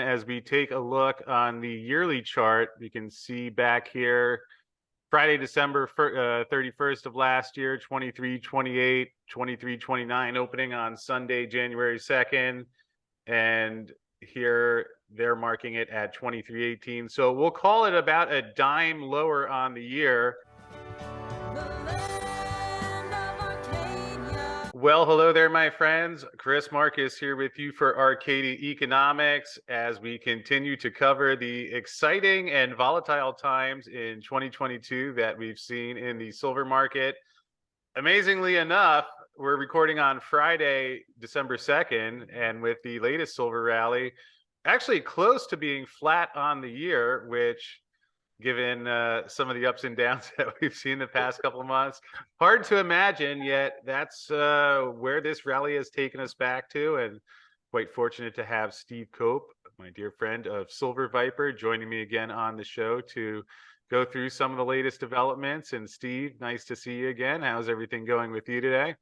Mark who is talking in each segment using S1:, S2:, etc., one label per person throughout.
S1: As we take a look on the yearly chart, we can see back here Friday, December 31st of last year, 23.28, 23.29, opening on Sunday, January 2nd. And here they're marking it at 23.18. So we'll call it about a dime lower on the year. Well, hello there, my friends. Chris Marcus here with you for Arcadia Economics as we continue to cover the exciting and volatile times in 2022 that we've seen in the silver market. Amazingly enough, we're recording on Friday, December 2nd, and with the latest silver rally, actually close to being flat on the year, which given some of the ups and downs that we've seen the past couple of months. Hard to imagine, yet that's where this rally has taken us back to. And quite fortunate to have Steve Cope, my dear friend of Silver Viper, joining me again on the show to go through some of the latest developments. And Steve, nice to see you again. How's everything going with you today?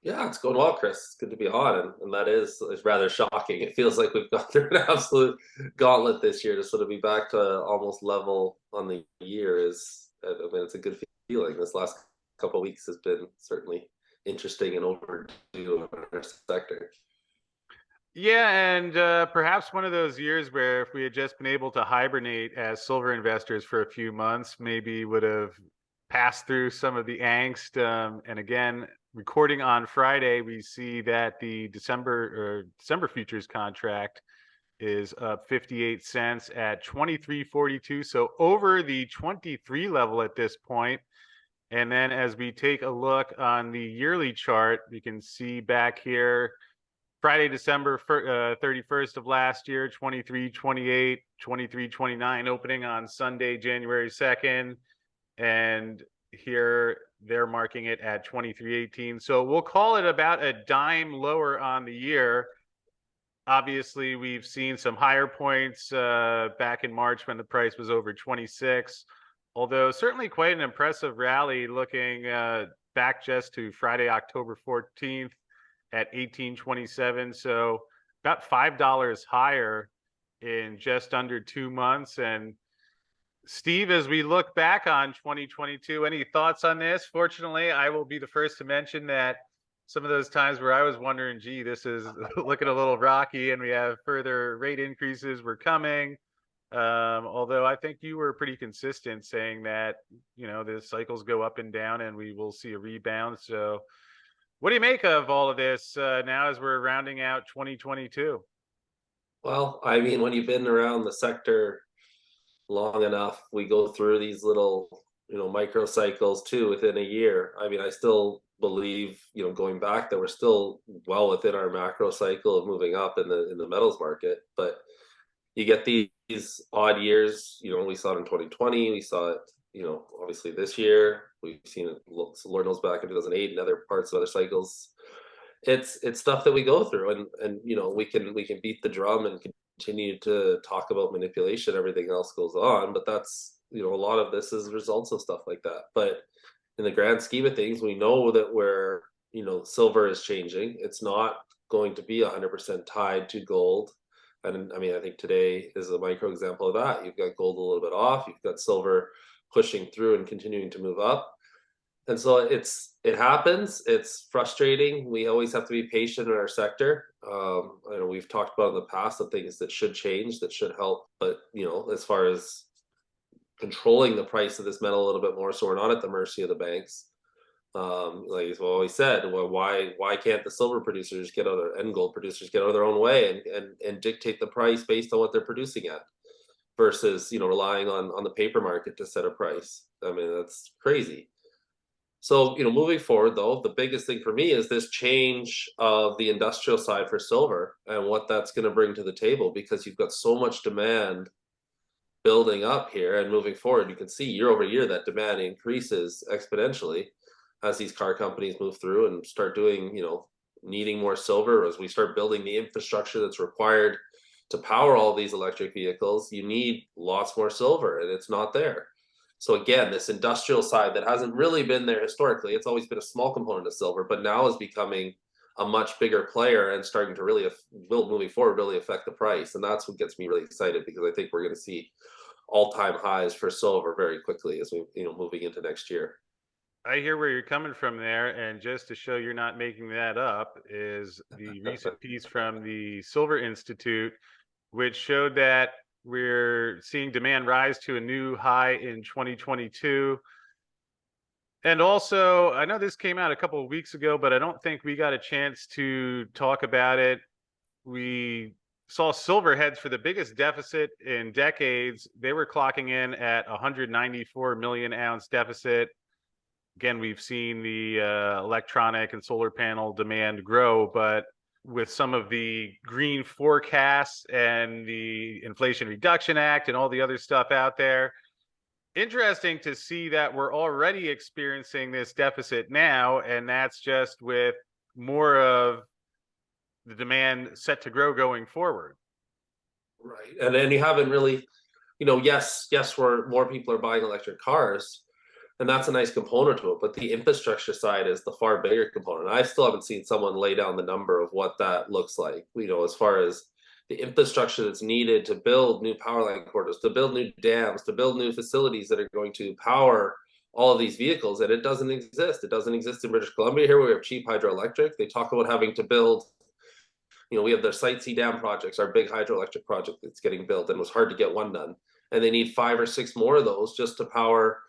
S2: Yeah, it's going well, Chris. It's good to be on, and that is rather shocking. It feels like we've gone through an absolute gauntlet this year to sort of be back to almost level on the year is. I mean, it's a good feeling. This last couple of weeks has been certainly interesting and overdue in our sector.
S1: Yeah, and perhaps one of those years where if we had just been able to hibernate as silver investors for a few months, maybe would have passed through some of the angst. And again, recording on Friday, we see that the December futures contract is up 58 cents at 23.42, so over the 23 level at this point. And then as we take a look on the yearly chart, we can see back here Friday, December 31st of last year, 23.28, 23.29, opening on Sunday, January 2nd. And here they're marking it at 23.18. So we'll call it about a dime lower on the year. Obviously, we've seen some higher points back in March when the price was over 26, although certainly quite an impressive rally looking back just to Friday, October 14th at 1827. So about $5 higher in just under 2 months. And Steve, as we look back on 2022, any thoughts on this? Fortunately, I will be the first to mention that some of those times where I was wondering, gee, this is looking a little rocky and we have further rate increases were coming. Although I think you were pretty consistent saying that, the cycles go up and down and we will see a rebound. So what do you make of all of this now as we're rounding out 2022?
S2: Well, I mean, when you've been around the sector long enough, we go through these little, micro cycles too within a year. I mean, I still believe, going back that we're still well within our macro cycle of moving up in the metals market, but you get these odd years. We saw it in 2020, we saw it, obviously this year. We've seen it, Lord knows, back in 2008 and other parts of other cycles. It's stuff that we go through, and we can beat the drum and continue to talk about manipulation. Everything else goes on, but that's a lot of this is results of stuff like that. But in the grand scheme of things, we know that where silver is changing. It's not going to be 100% tied to gold. And I mean, I think today is a micro example of that. You've got gold a little bit off, you've got silver pushing through and continuing to move up. And so it happens. It's frustrating. We always have to be patient in our sector. I know we've talked about in the past the things that should change, that should help. But as far as controlling the price of this metal a little bit more, so we're not at the mercy of the banks. Like I've always said, well, why can't the silver producers get out of and gold producers get out of their own way and dictate the price based on what they're producing at, versus relying on the paper market to set a price? I mean, that's crazy. So, moving forward, though, the biggest thing for me is this change of the industrial side for silver and what that's going to bring to the table, because you've got so much demand building up here and moving forward. You can see year over year that demand increases exponentially as these car companies move through and start doing, needing more silver. As we start building the infrastructure that's required to power all these electric vehicles, you need lots more silver, and it's not there. So again, this industrial side that hasn't really been there historically, it's always been a small component of silver, but now is becoming a much bigger player and starting to really will moving forward really affect the price. And that's what gets me really excited, because I think we're going to see all-time highs for silver very quickly as we moving into next year.
S1: I hear where you're coming from there, and just to show you're not making that up is the recent piece from the Silver Institute, which showed that we're seeing demand rise to a new high in 2022. And also, I know this came out a couple of weeks ago, but I don't think we got a chance to talk about it. We saw silver heads for the biggest deficit in decades. They were clocking in at 194 million ounce deficit. Again, we've seen the electronic and solar panel demand grow, but with some of the green forecasts and the Inflation Reduction Act and all the other stuff out there, interesting to see that we're already experiencing this deficit now, and that's just with more of the demand set to grow going forward.
S2: Right. And then you haven't really, yes, we're more people are buying electric cars, and that's a nice component to it. But the infrastructure side is the far bigger component. I still haven't seen someone lay down the number of what that looks like, as far as the infrastructure that's needed to build new power line corridors, to build new dams, to build new facilities that are going to power all of these vehicles. And it doesn't exist. It doesn't exist in British Columbia. Here we have cheap hydroelectric. They talk about having to build, we have their Site C dam projects, our big hydroelectric project that's getting built, and it was hard to get one done. And they need 5 or 6 more of those just to power,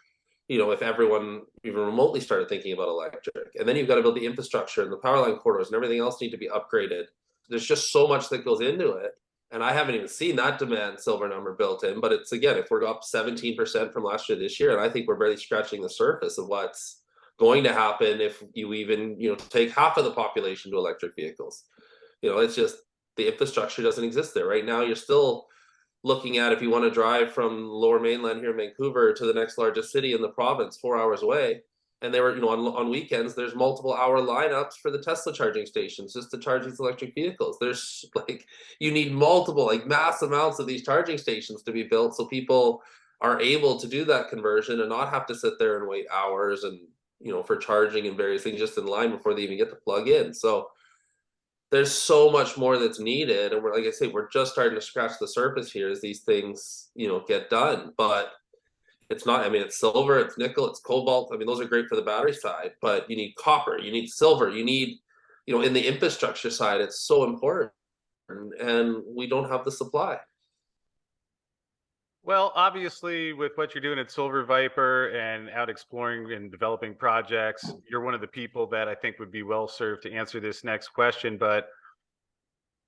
S2: if everyone even remotely started thinking about electric. And then you've got to build the infrastructure and the power line corridors and everything else need to be upgraded. There's just so much that goes into it. And I haven't even seen that demand silver number built in. But it's, again, if we're up 17% from last year this year, and I think we're barely scratching the surface of what's going to happen if you even, take half of the population to electric vehicles. It's just the infrastructure doesn't exist there. Right now, you're still looking at, if you want to drive from lower mainland here in Vancouver to the next largest city in the province, 4 hours away. And they were, on weekends, there's multiple hour lineups for the Tesla charging stations just to charge these electric vehicles. There's you need multiple, mass amounts of these charging stations to be built so people are able to do that conversion and not have to sit there and wait hours and, for charging and various things just in line before they even get to plug in. So there's so much more that's needed. And we're, like I say, we're just starting to scratch the surface here as these things, get done. But it's not, it's silver, it's nickel, it's cobalt. Those are great for the battery side, but you need copper, you need silver, you need, in the infrastructure side, it's so important. And we don't have the supply.
S1: Well, obviously, with what you're doing at Silver Viper and out exploring and developing projects, you're one of the people that I think would be well served to answer this next question. But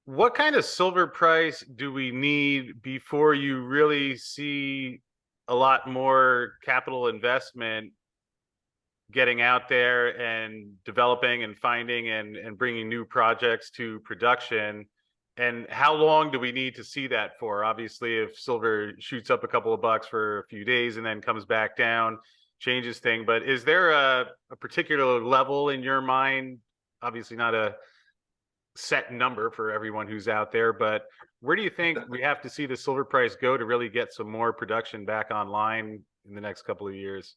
S1: what kind of silver price do we need before you really see a lot more capital investment getting out there and developing and finding and bringing new projects to production? And how long do we need to see that for? Obviously, if silver shoots up a couple of bucks for a few days and then comes back down, changes thing. But is there a particular level in your mind? Obviously, not a set number for everyone who's out there, but where do you think we have to see the silver price go to really get some more production back online in the next couple of years?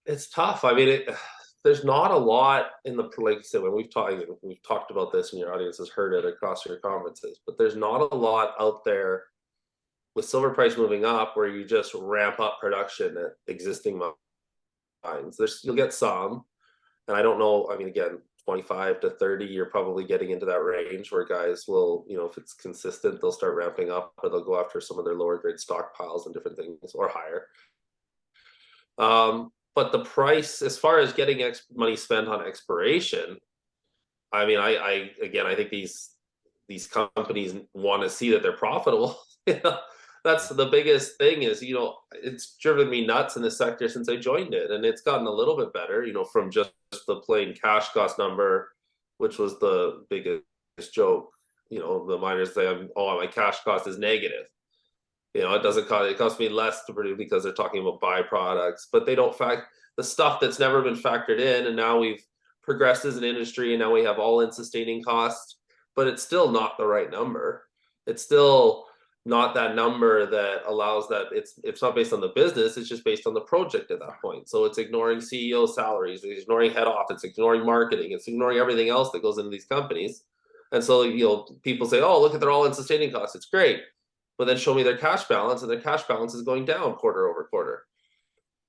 S2: It's tough. There's not a lot in the, like I said, when we've talked about this and your audience has heard it across your conferences, but there's not a lot out there with silver price moving up where you just ramp up production at existing mines. You'll get some, and I don't know, again, 25 to 30, you're probably getting into that range where guys will, if it's consistent, they'll start ramping up, or they'll go after some of their lower grade stockpiles and different things, or higher. But the price, as far as getting money spent on exploration, I think these companies want to see that they're profitable. That's the biggest thing is, it's driven me nuts in this sector since I joined it. And it's gotten a little bit better, from just the plain cash cost number, which was the biggest joke. The miners say, oh, my cash cost is negative. It costs me less to produce because they're talking about byproducts, but they don't the stuff that's never been factored in. And now we've progressed as an industry and now we have all in sustaining costs, but it's still not the right number. It's still, not that number that allows that. It's not based on the business, it's just based on the project at that point. So it's ignoring CEO salaries, it's ignoring head office, it's ignoring marketing, it's ignoring everything else that goes into these companies. And so, people say, oh, look at their all-in sustaining costs, it's great, but then show me their cash balance, and their cash balance is going down quarter over quarter.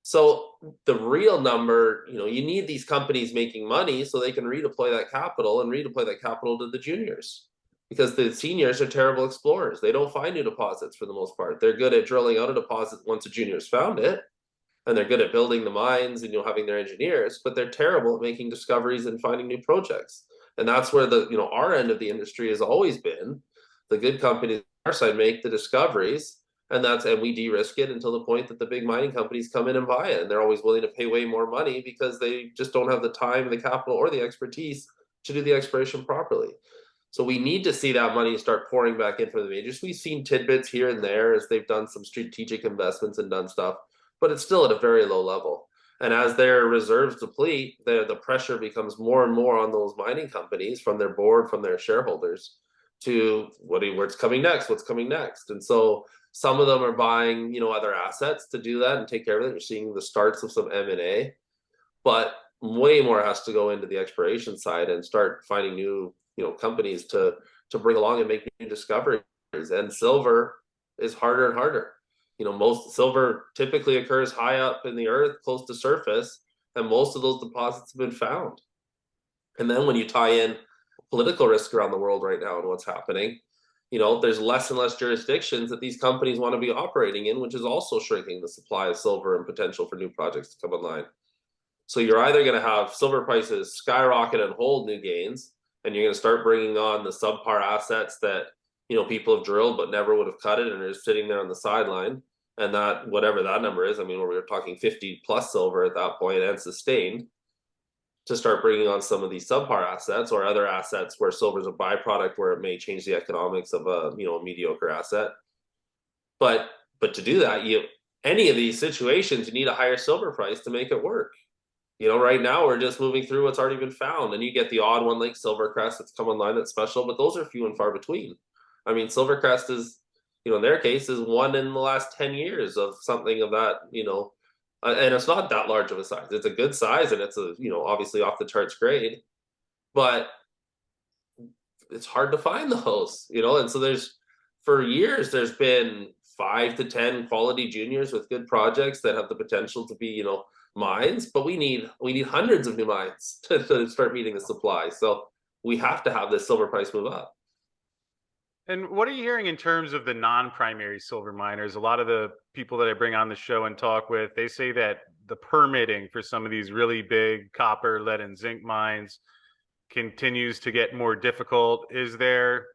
S2: So the real number, you need these companies making money so they can redeploy that capital to the juniors, because the seniors are terrible explorers. They don't find new deposits for the most part. They're good at drilling out a deposit once the juniors found it, and they're good at building the mines and having their engineers, but they're terrible at making discoveries and finding new projects. And that's where our end of the industry has always been. The good companies on our side make the discoveries, and we de-risk it until the point that the big mining companies come in and buy it, and they're always willing to pay way more money because they just don't have the time, the capital, or the expertise to do the exploration properly. So we need to see that money start pouring back in from the majors. We've seen tidbits here and there as they've done some strategic investments and done stuff, but it's still at a very low level. And as their reserves deplete, the pressure becomes more and more on those mining companies, from their board, from their shareholders, to what's coming next, what's coming next. And so some of them are buying, other assets to do that and take care of it. You're seeing the starts of some M&A, but way more has to go into the exploration side and start finding new, companies to bring along and make new discoveries. And silver is harder and harder. Most silver typically occurs high up in the earth, close to surface, and most of those deposits have been found. And then when you tie in political risk around the world right now and what's happening, there's less and less jurisdictions that these companies want to be operating in, which is also shrinking the supply of silver and potential for new projects to come online. So you're either going to have silver prices skyrocket and hold new gains, and you're going to start bringing on the subpar assets that people have drilled but never would have cut it and are just sitting there on the sideline. And that, whatever that number is, we were talking 50 plus silver at that point and sustained, to start bringing on some of these subpar assets or other assets where silver is a byproduct, where it may change the economics of a mediocre asset. But to do that, any of these situations, you need a higher silver price to make it work. Right now we're just moving through what's already been found, and you get the odd one like Silvercrest that's come online that's special, but those are few and far between. Silvercrest is, in their case, is one in the last 10 years of something of that, and it's not that large of a size. It's a good size, and it's obviously off the charts grade, but it's hard to find those, and so for years there's been 5 to 10 quality juniors with good projects that have the potential to be, mines, but we need hundreds of new mines to start meeting the supply. So we have to have this silver price move up.
S1: And what are you hearing in terms of the non-primary silver miners? A lot of the people that I bring on the show and talk with, they say that the permitting for some of these really big copper, lead, and zinc mines continues to get more difficult. Is there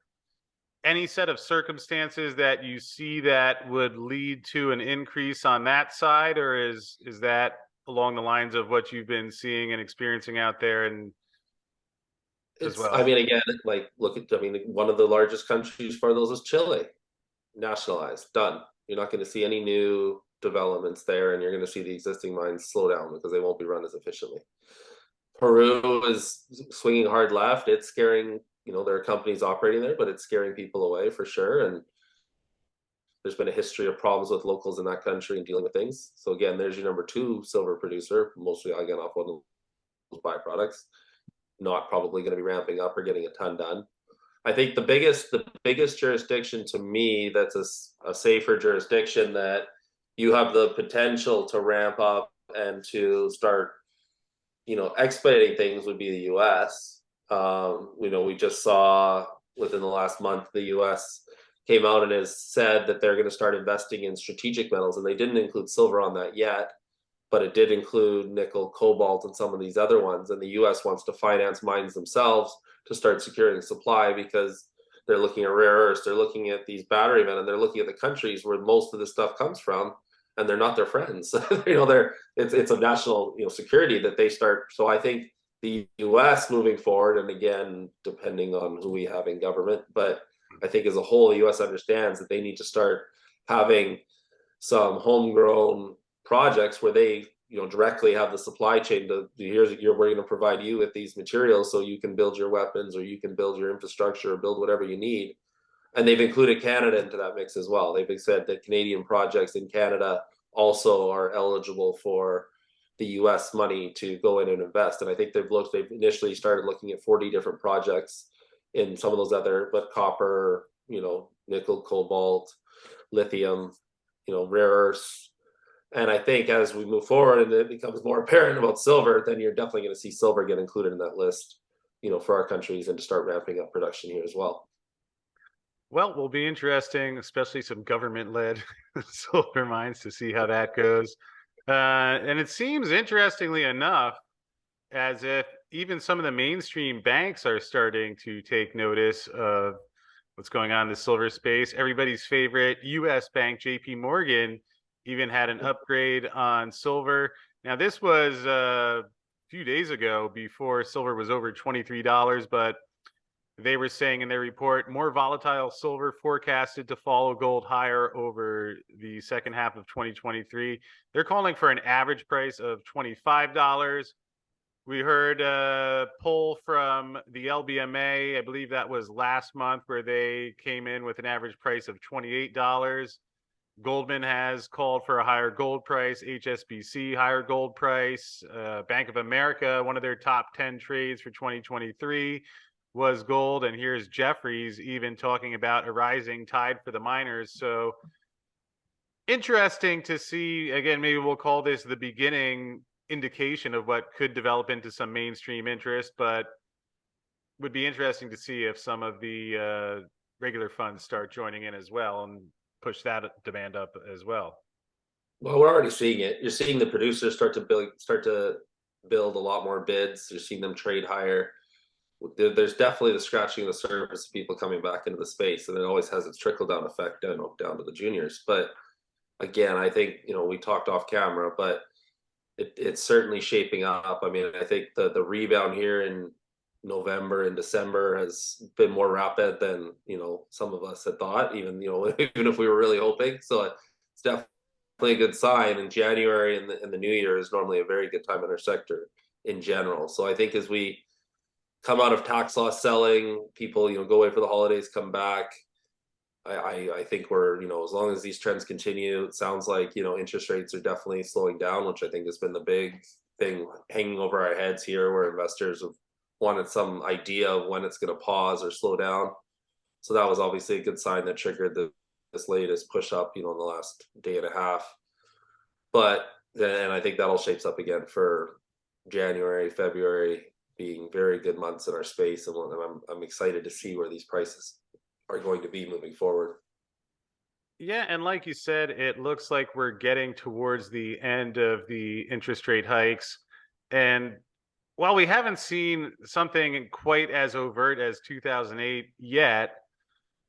S1: any set of circumstances that you see that would lead to an increase on that side, or is that along the lines of what you've been seeing and experiencing out there and as well?
S2: Again, look at, one of the largest countries for those is Chile. Nationalized, done. You're not going to see any new developments there, and you're going to see the existing mines slow down because they won't be run as efficiently. Peru is swinging hard left. It's scaring, there are companies operating there, but it's scaring people away for sure. And there's been a history of problems with locals in that country and dealing with things. So again, there's your number 2 silver producer, mostly again off one of those byproducts, not probably going to be ramping up or getting a ton done. I think the biggest jurisdiction to me that's a safer jurisdiction that you have the potential to ramp up and to start, expediting things would be the US. We just saw within the last month, the US came out and has said that they're going to start investing in strategic metals, and they didn't include silver on that yet, but it did include nickel, cobalt, and some of these other ones. And the US wants to finance mines themselves to start securing supply, because they're looking at rare earths, they're looking at these battery men, and they're looking at the countries where most of this stuff comes from, and they're not their friends. It's a national security that they start. So I think the US moving forward, and again, depending on who we have in government, but I think as a whole, the US understands that they need to start having some homegrown projects where they directly have the supply chain to, we're going to provide you with these materials so you can build your weapons, or you can build your infrastructure, or build whatever you need. And they've included Canada into that mix as well. They've said that Canadian projects in Canada also are eligible for the US money to go in and invest. And I think they've initially started looking at 40 different projects in some of those other, but copper, nickel, cobalt, lithium, rare earths. And I think as we move forward and it becomes more apparent about silver, then you're definitely going to see silver get included in that list, for our countries and to start ramping up production here as well.
S1: Well, will be interesting, especially some government-led silver mines to see how that goes. And it seems, interestingly enough, as if even some of the mainstream banks are starting to take notice of what's going on in the silver space. Everybody's favorite US bank, JP Morgan, even had an upgrade on silver. Now, this was a few days ago before silver was over $23, but they were saying in their report more volatile silver forecasted to follow gold higher over the second half of 2023. They're calling for an average price of $25. We heard a poll from the LBMA, I believe that was last month, where they came in with an average price of $28. Goldman has called for a higher gold price, HSBC higher gold price. Bank of America, one of their top 10 trades for 2023 was gold. And here's Jeffries even talking about a rising tide for the miners. So interesting to see. Again, maybe we'll call this the beginning indication of what could develop into some mainstream interest, but would be interesting to see if some of the regular funds start joining in as well and push that demand up as well.
S2: Well, we're already seeing it. You're seeing the producers start to build a lot more bids. You're seeing them trade higher. There's definitely the scratching the surface of people coming back into the space, and it always has its trickle down effect down to the juniors. But again, I think we talked off camera, but it's certainly shaping up. I mean, I think the rebound here in November and December has been more rapid than some of us had thought, even even if we were really hoping. So it's definitely a good sign. And January and the New Year is normally a very good time in our sector in general. So I think as we come out of tax loss selling, people go away for the holidays, come back. I think we're as long as these trends continue, it sounds like interest rates are definitely slowing down, which I think has been the big thing hanging over our heads here, where investors have wanted some idea of when it's going to pause or slow down. So that was obviously a good sign that triggered this latest push up, in the last day and a half. But then I think that all shapes up again for January, February being very good months in our space, and I'm excited to see where these prices are going to be moving forward.
S1: Yeah, and like you said, it looks like we're getting towards the end of the interest rate hikes. And while we haven't seen something quite as overt as 2008 yet,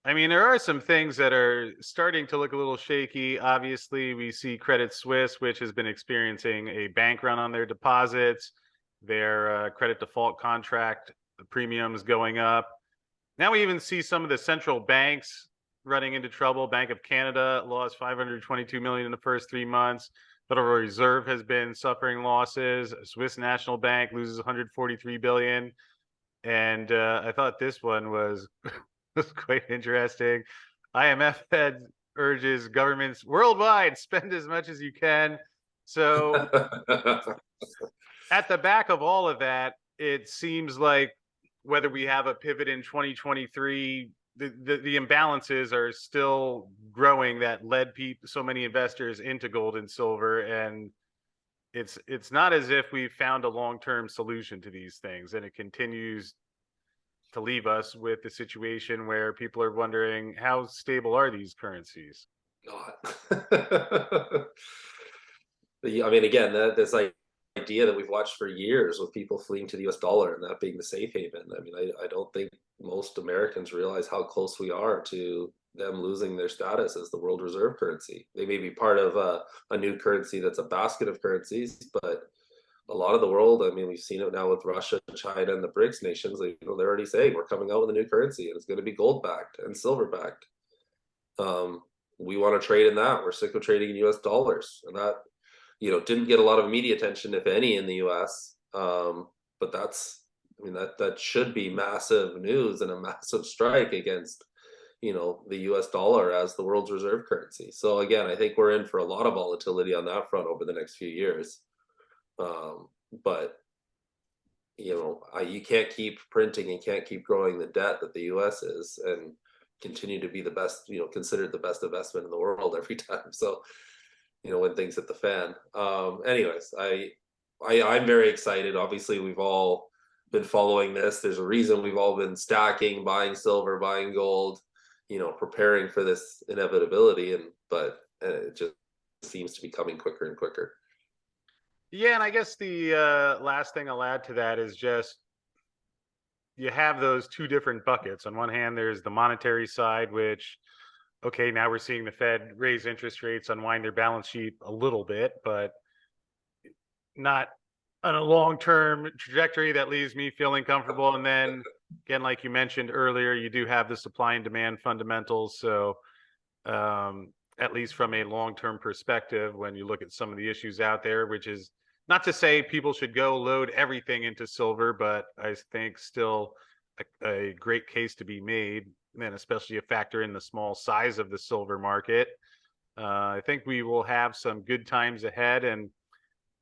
S1: I mean, there are some things that are starting to look a little shaky. Obviously, we see Credit Suisse, which has been experiencing a bank run on their deposits, their credit default contract premiums going up. Now we even see some of the central banks running into trouble. Bank of Canada lost 522 million in the first 3 months. Federal Reserve has been suffering losses. Swiss National Bank loses 143 billion. And I thought this one was was quite interesting. IMF Fed urges governments worldwide spend as much as you can. So at the back of all of that, it seems like whether we have a pivot in 2023, the imbalances are still growing that led so many investors into gold and silver, and it's not as if we've found a long-term solution to these things, and it continues to leave us with the situation where people are wondering how stable are these currencies.
S2: God. I mean, again, this idea that we've watched for years with people fleeing to the US dollar and that being the safe haven. I mean, I don't think most Americans realize how close we are to them losing their status as the world reserve currency. They may be part of a new currency that's a basket of currencies, but a lot of the world, I mean, we've seen it now with Russia, China, and the BRICS nations. They're already saying we're coming out with a new currency and it's going to be gold backed and silver backed. We want to trade in that. We're sick of trading in US dollars, and that didn't get a lot of media attention, if any, in the US. But that should be massive news and a massive strike against the US dollar as the world's reserve currency. So again, I think we're in for a lot of volatility on that front over the next few years. But you can't keep printing and can't keep growing the debt that the US is and continue to be the best, considered the best investment in the world every time. So, when things hit the fan. Anyways, I'm very excited. Obviously, we've all been following this. There's a reason we've all been stacking, buying silver, buying gold, preparing for this inevitability. But it just seems to be coming quicker and quicker.
S1: Yeah, and I guess the last thing I'll add to that is just you have those two different buckets. On one hand, there's the monetary side, which, okay, now we're seeing the Fed raise interest rates, unwind their balance sheet a little bit, but not on a long-term trajectory that leaves me feeling comfortable. And then again, like you mentioned earlier, you do have the supply and demand fundamentals. So at least from a long-term perspective, when you look at some of the issues out there, which is not to say people should go load everything into silver, but I think still a great case to be made, and especially a factor in the small size of the silver market. I think we will have some good times ahead. And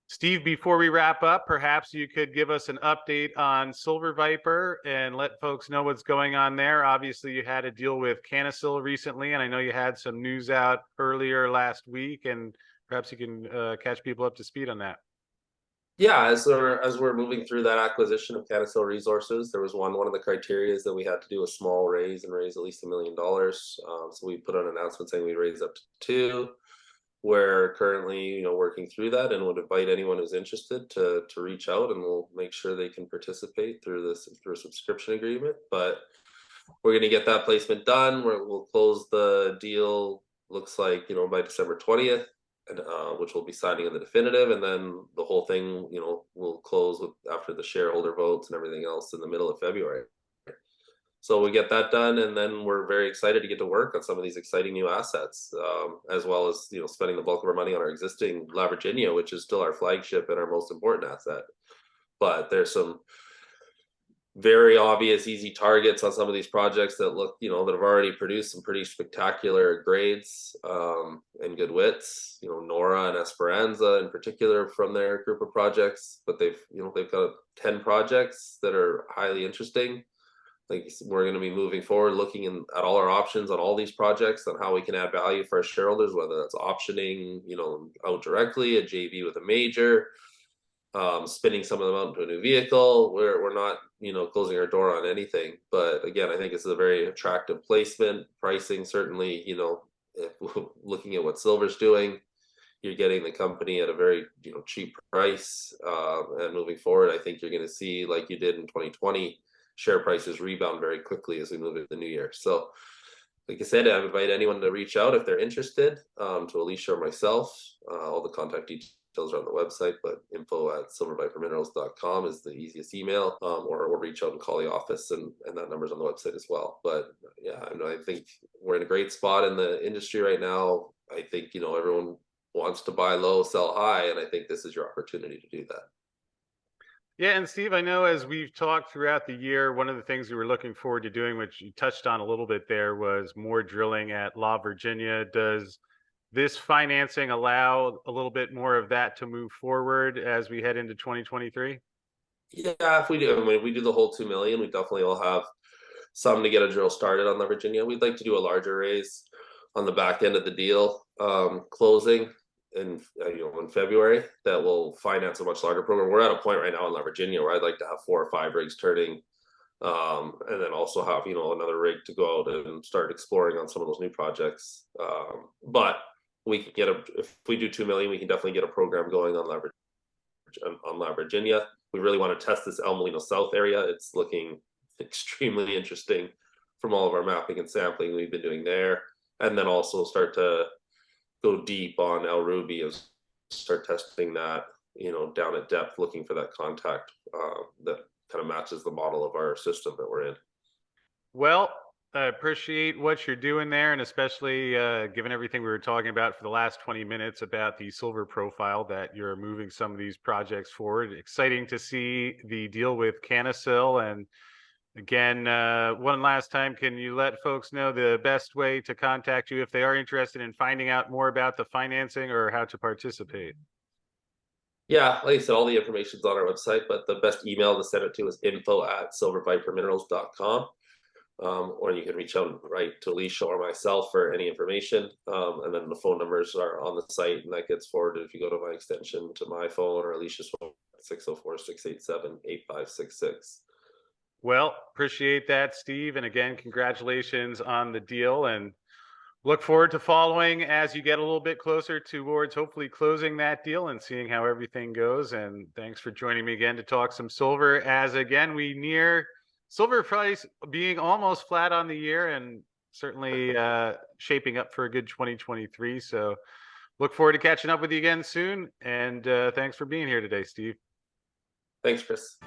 S1: Steve, before we wrap up, perhaps you could give us an update on Silver Viper and let folks know what's going on there. Obviously, you had a deal with Canasil recently, and I know you had some news out earlier last week, and perhaps you can catch people up to speed on that.
S2: Yeah, as we're moving through that acquisition of Canasil Resources, there was one of the criteria is that we had to do a small raise and raise at least $1 million. So we put out an announcement saying we raised up to two. We're currently, working through that and would invite anyone who's interested to reach out, and we'll make sure they can participate through a subscription agreement. But we're going to get that placement done. We'll close the deal. Looks like by December 20th, and which we'll be signing in the definitive, and then the whole thing, will close after the shareholder votes and everything else in the middle of February. So we get that done, and then we're very excited to get to work on some of these exciting new assets, as well as spending the bulk of our money on our existing La Virginia, which is still our flagship and our most important asset. But there's some very obvious, easy targets on some of these projects that look, that have already produced some pretty spectacular grades and good widths. Nora and Esperanza in particular from their group of projects, but they've got 10 projects that are highly interesting. Like we're going to be moving forward, looking at all our options on all these projects on how we can add value for our shareholders, whether that's optioning, out directly, a JV with a major, spinning some of them out into a new vehicle. We're not, closing our door on anything. But again, I think it's a very attractive placement. Pricing certainly, if looking at what silver's doing, you're getting the company at a very cheap price. And moving forward, I think you're going to see, like you did in 2020. Share prices rebound very quickly as we move into the new year. So, like I said, I invite anyone to reach out if they're interested, to Alicia or myself. All the contact details are on the website, but info@silverviperminerals.com is the easiest email, or reach out and call the office, and that number's on the website as well. But yeah, I think we're in a great spot in the industry right now. I think, everyone wants to buy low, sell high, and I think this is your opportunity to do that.
S1: Yeah, and Steve, I know as we've talked throughout the year, one of the things we were looking forward to doing, which you touched on a little bit there, was more drilling at La Virginia. Does this financing allow a little bit more of that to move forward as we head into 2023?
S2: Yeah, if we do, if we do the whole 2 million, we definitely will have some to get a drill started on La Virginia. We'd like to do a larger raise on the back end of the deal, closing in February, that will finance a much larger program. We're at a point right now in La Virginia where I'd like to have 4 or 5 rigs turning, and then also have another rig to go out and start exploring on some of those new projects. But we can if we do 2 million, we can definitely get a program going on La Virginia. We really want to test this El Molino South area. It's looking extremely interesting from all of our mapping and sampling we've been doing there, and then also start to go deep on El Ruby and start testing that, down at depth, looking for that contact that kind of matches the model of our system that we're in.
S1: Well, I appreciate what you're doing there, and especially given everything we were talking about for the last 20 minutes about the silver profile, that you're moving some of these projects forward. Exciting to see the deal with Canasil, and Again, one last time, can you let folks know the best way to contact you if they are interested in finding out more about the financing or how to participate?
S2: Yeah, like I said, all the information's on our website, but the best email to send it to is info@silverviperminerals.com. Or you can reach out right to Alicia or myself for any information. And then the phone numbers are on the site, and that gets forwarded if you go to my extension to my phone or Alicia's phone, 604-687-8566.
S1: Well, appreciate that, Steve. And again, congratulations on the deal, and look forward to following as you get a little bit closer towards hopefully closing that deal and seeing how everything goes. And thanks for joining me again to talk some silver, as again, we near silver price being almost flat on the year and certainly shaping up for a good 2023. So look forward to catching up with you again soon. And thanks for being here today, Steve.
S2: Thanks, Chris.